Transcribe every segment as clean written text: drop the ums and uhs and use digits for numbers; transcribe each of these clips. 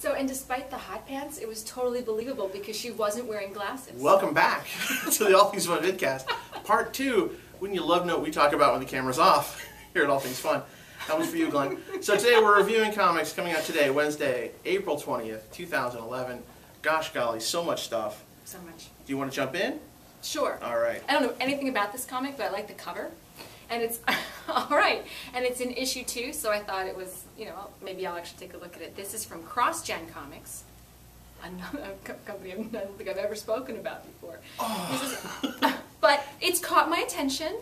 So, and despite the hot pants, it was totally believable because she wasn't wearing glasses. Welcome back to the All Things Fun Vidcast, Part 2. Wouldn't you love to know what we talk about when the camera's off here at All Things Fun? That one's for you, Glenn. So today we're reviewing comics coming out today, Wednesday, April 20th, 2011. Gosh golly, so much stuff. So much. Do you want to jump in? Sure. All right. I don't know anything about this comic, but I like the cover. And it's, all right, and it's in issue 2, so I thought it was, you know, maybe I'll actually take a look at it. This is from CrossGen Comics, a company I don't think I've ever spoken about before. Oh. But it's caught my attention.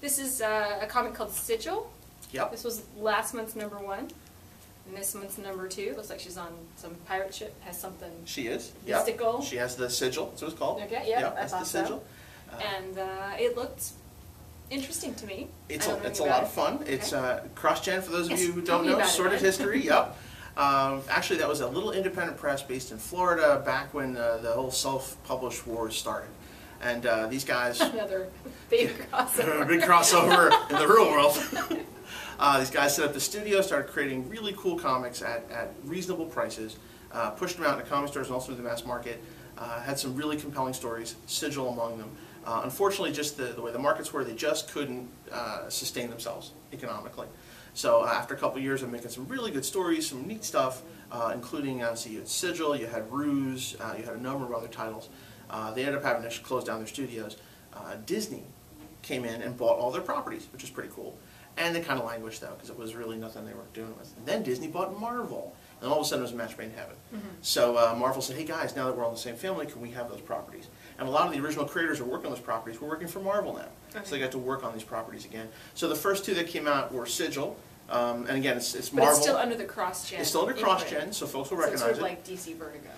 This is a comic called Sigil. Yep. This was last month's #1, and this month's #2. Looks like she's on some pirate ship, has something She is. mystical. Yep. She has the sigil, that's what it's called. Okay, yeah, yep, I that's thought the sigil. so. And it looked interesting to me. It's a lot of fun. Okay. It's CrossGen, for those of you who tell don't me know, about it, sort of Ed. history. Yep. Actually, that was a little independent press based in Florida back when the whole self-published wars started. And these guys... Another big crossover. Big crossover in the real world. These guys set up the studio, started creating really cool comics at reasonable prices, pushed them out into comic stores and also to the mass market, had some really compelling stories, Sigil among them. Unfortunately, just the way the markets were, they just couldn't sustain themselves economically. So after a couple of years of making some really good stories, some neat stuff, including, so you had Sigil, you had Ruse, you had a number of other titles. They ended up having to close down their studios. Disney came in and bought all their properties, which is pretty cool. And they kind of languished, though, because it was really nothing they were doing with. And then Disney bought Marvel. And all of a sudden it was a match made in heaven. Mm-hmm. So Marvel said, hey guys, now that we're all in the same family, can we have those properties? And a lot of the original creators who are working on those properties were working for Marvel now. Okay. So they got to work on these properties again. So the first two that came out were Sigil. And again, it's Marvel. But it's still under the CrossGen. It's still under CrossGen, so folks will recognize it. So it's sort of like DC Vertigo.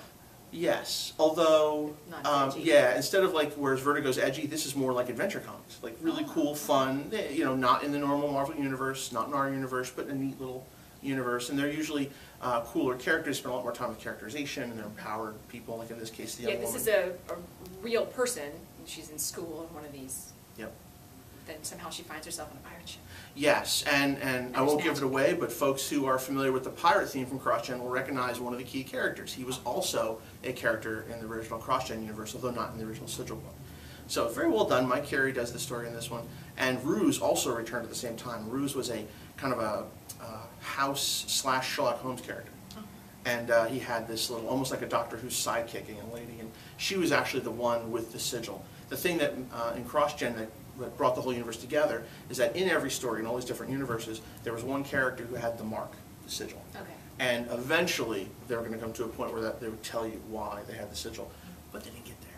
Yes, although, Not yeah, instead of like, whereas Vertigo's edgy, this is more like adventure comics. Like really cool, fun, you know, not in the normal Marvel universe, not in our universe, but in a neat little universe. And they're usually cooler characters, spend a lot more time with characterization, and they're empowered people, like in this case, the young woman. Yeah, this is a real person. She's in school in one of these. Yep. Then somehow she finds herself on a pirate ship. Yes, and I won't give it away, but folks who are familiar with the pirate theme from CrossGen will recognize one of the key characters. He was also a character in the original CrossGen universe, although not in the original Sigil book. So very well done. Mike Carey does the story in this one. And Ruse also returned at the same time. Ruse was a kind of a House/Sherlock Holmes character. And he had this little, almost like a Doctor Who sidekick, a young lady, and she was actually the one with the sigil. The thing that in CrossGen that brought the whole universe together is that in every story, in all these different universes, there was one character who had the mark, the sigil. Okay. And eventually, they were going to come to a point where they would tell you why they had the sigil, but they didn't get there.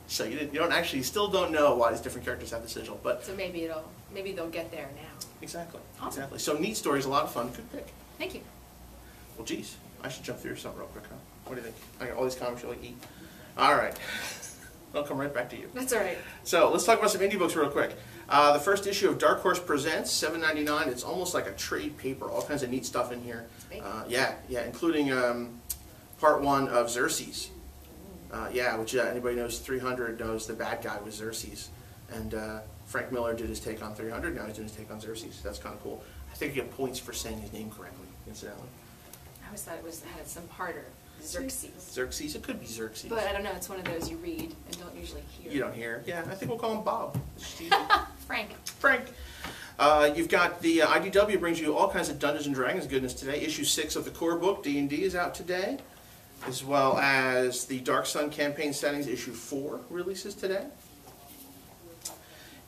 So you don't actually, you still don't know why these different characters have the sigil, but so maybe they'll get there now. Exactly. Awesome. Exactly. So neat stories, a lot of fun. Good pick. Thank you. Well, geez, I should jump through something real quick, huh? What do you think? I got all these comics you like eat. All right. I'll come right back to you. That's all right. So let's talk about some indie books real quick. The first issue of Dark Horse Presents, $7.99. It's almost like a trade paper. All kinds of neat stuff in here. Yeah, including part 1 of Xerxes. Yeah, which anybody knows 300 knows the bad guy was Xerxes. And Frank Miller did his take on 300. Now he's doing his take on Xerxes. That's kind of cool. I think you get points for saying his name correctly, incidentally. I always thought it had some harder. Xerxes. Xerxes. It could be Xerxes. But I don't know. It's one of those you read and don't usually hear. You don't hear. Yeah, I think we'll call him Bob. Frank. Frank. You've got the IDW brings you all kinds of Dungeons and Dragons goodness today. Issue 6 of the core book, D&D, is out today, as well as the Dark Sun campaign settings. Issue 4 releases today.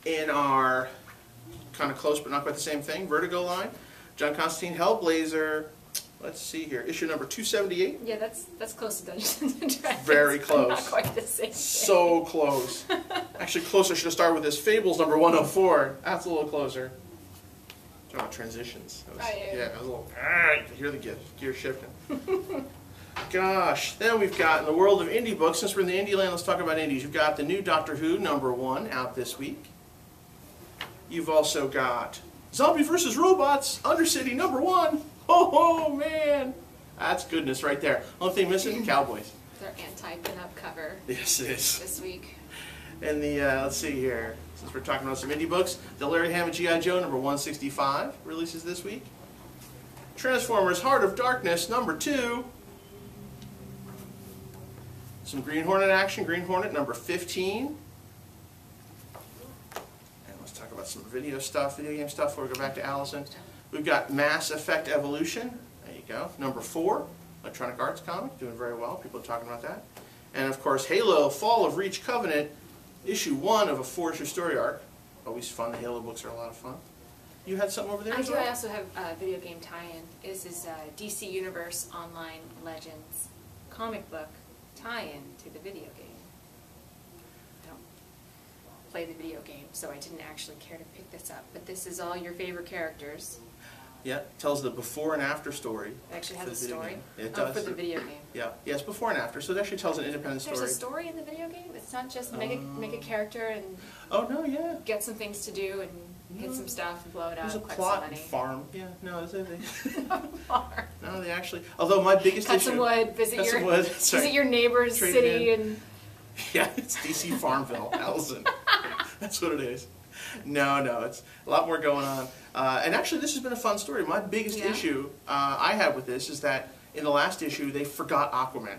In our kind of close but not quite the same thing, Vertigo line, John Constantine Hellblazer. Let's see here, issue number 278. Yeah, that's close to Dungeons and Dragons. Very close. Not quite the same thing. So close. Actually, closer. Should have started with this. Fables number 104. That's a little closer. Talking about transitions. Yeah, I was a little. You can hear the gear shifting. Gosh. Then we've got in the world of indie books. Since we're in the indie land, let's talk about indies. You've got the new Doctor Who number 1 out this week. You've also got Zombie vs. Robots Undercity number 1. Oh, man. That's goodness right there. Only thing missing, Cowboys. Their anti-pinup cover. Yes, it is. This week. And the, let's see here, since we're talking about some indie books, the Larry Hammond G.I. Joe number 165 releases this week. Transformers Heart of Darkness number 2. Some Green Hornet action, Green Hornet number 15. And let's talk about some video stuff, video game stuff before we go back to Allison. We've got Mass Effect Evolution, there you go, number 4. Electronic Arts comic, doing very well, people are talking about that. And of course, Halo Fall of Reach Covenant, issue 1 of a 4-issue story arc. Always fun, the Halo books are a lot of fun. You had something over there as well? I also have a video game tie-in. This is DC Universe Online Legends comic book tie-in to the video game. I don't play the video game, so I didn't actually care to pick this up. But this is all your favorite characters. Yeah, it tells the before and after story. It actually has a story? It does. For the video game. Yeah, it's before and after, so it actually tells an independent story. There's a story in the video game? It's not just make a character and oh, no, yeah. Get some things to do and hit some stuff and blow it out. There's a collect plot some money. farm. Yeah, no, there's anything. Farm. No, they actually, although my biggest Cut issue... some wood, visit your neighbor's Trade city in. and... Yeah, it's DC Farmville, Allison. That's what it is. No, it's a lot more going on. And actually, this has been a fun story. My biggest issue I had with this is that in the last issue, they forgot Aquaman.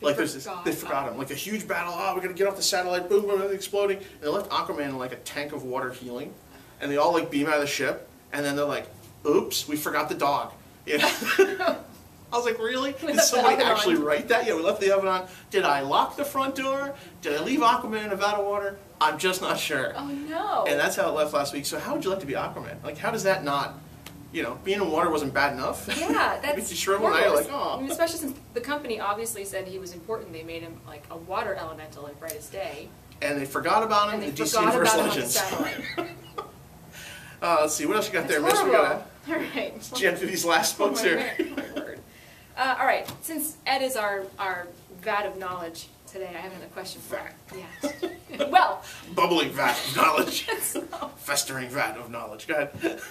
Like they forgot him. Like a huge battle. Oh, we're gonna get off the satellite. Boom, boom, exploding. And they left Aquaman in like a tank of water healing, and they all like beam out of the ship. And then they're like, "Oops, we forgot the dog." Yeah. I was like, really? Did somebody actually write that? Yeah, we left the oven on. Did I lock the front door? Did I leave Aquaman in a vat of water? I'm just not sure. Oh no. And that's how it left last week. So how would you like to be Aquaman? Like, how does that not, being in water wasn't bad enough? Yeah, that's makes you shrivel. Now you're like, oh. I mean, especially since the company obviously said he was important. They made him like a water elemental in Brightest Day. And they forgot about him in DC Universe Legends. Let's see, what else you got there, Miss? We got all right. Jan through these last books here. My word. All right, since Ed is our vat of knowledge today, I have another question for him. Yeah. Well. Bubbling vat of knowledge. Festering vat of knowledge. Go ahead.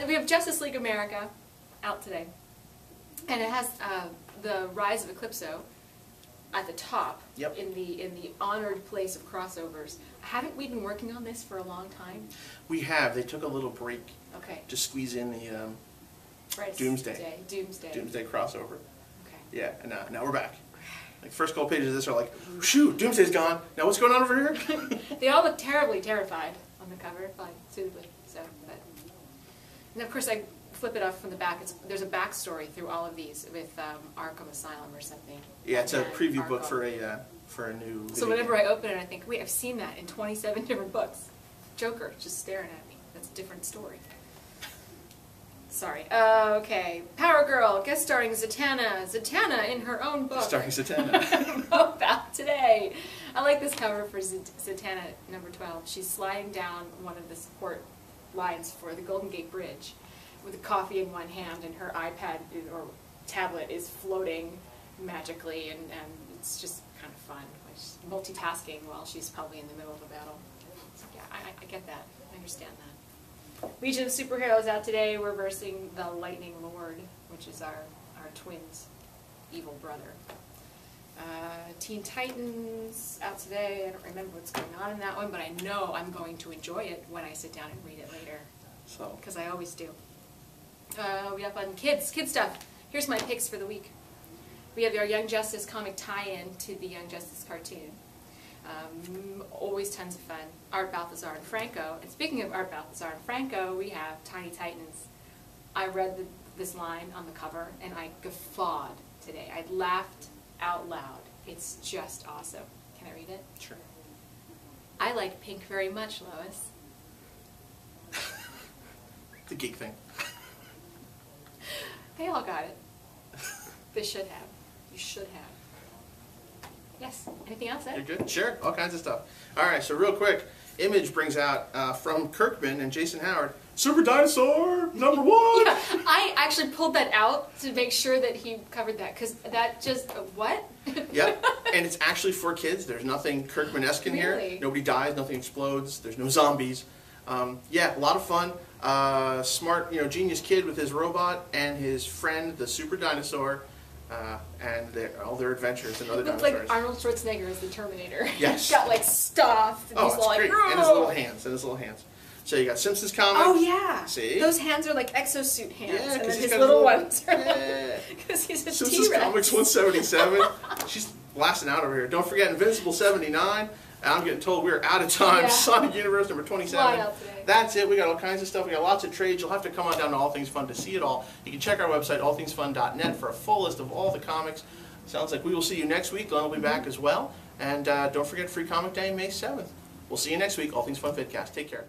We have Justice League America out today. And it has the Rise of Eclipso at the top in the honored place of crossovers. Haven't we been working on this for a long time? We have. They took a little break to squeeze in the Doomsday crossover. Okay. Yeah, and now we're back. Like first couple pages of this are like, shoot, Doomsday's gone. Now what's going on over here? They all look terribly terrified on the cover, like suitably. So, and of course I flip it off from the back. There's a backstory through all of these with Arkham Asylum or something. Yeah, it's a preview book for a new. So whenever I open it, I think, wait, I've seen that in 27 different books. Joker just staring at me. That's a different story. Sorry. Okay. Power Girl, guest starring Zatanna. Zatanna in her own book. Starring Zatanna. About today. I like this cover for Zatanna, number 12. She's sliding down one of the support lines for the Golden Gate Bridge with a coffee in one hand, and her iPad or tablet is floating magically, and it's just kind of fun. She's multitasking while she's probably in the middle of a battle. So, yeah, I get that. I understand that. Legion of Superheroes out today. We're versing the Lightning Lord, which is our twins' evil brother. Teen Titans out today. I don't remember what's going on in that one, but I know I'm going to enjoy it when I sit down and read it later. So, because I always do. We have fun kid stuff. Here's my picks for the week. We have our Young Justice comic tie-in to the Young Justice cartoon. Always tons of fun. Art Balthazar and Franco. And speaking of Art Balthazar and Franco, we have Tiny Titans. I read this line on the cover, and I guffawed today. I laughed out loud. It's just awesome. Can I read it? Sure. I like pink very much, Lois. The geek thing. They all got it. They should have. You should have. Yes. Anything else, Ed? You're good? Sure. All kinds of stuff. All right, so real quick, Image brings out from Kirkman and Jason Howard, Super Dinosaur #1! Yeah, I actually pulled that out to make sure that he covered that, because that just, what? Yep, and it's actually for kids. There's nothing Kirkman-esque in here. Nobody dies, nothing explodes, there's no zombies. Yeah, a lot of fun. Smart, genius kid with his robot and his friend, the Super Dinosaur. And all their adventures and other dinosaurs. Looked like Arnold Schwarzenegger as the Terminator. Yes. Got like stuffed. And oh, he's it's like, great. Roar! And his little hands. So you got Simpsons comics. Oh yeah. See? Those hands are like exosuit hands. Yeah, and then his little ones are because he's a Simpsons T-Rex. Comics 177. She's blasting out over here. Don't forget Invincible 79. I'm getting told we're out of time. Yeah. Sonic Universe number 27. Fly out today. That's it. We got all kinds of stuff. We got lots of trades. You'll have to come on down to All Things Fun to see it all. You can check our website, allthingsfun.net, for a full list of all the comics. Sounds like we will see you next week. Glenn will be back as well. And don't forget Free Comic Day, May 7th. We'll see you next week. All Things Fun Vidcast. Take care.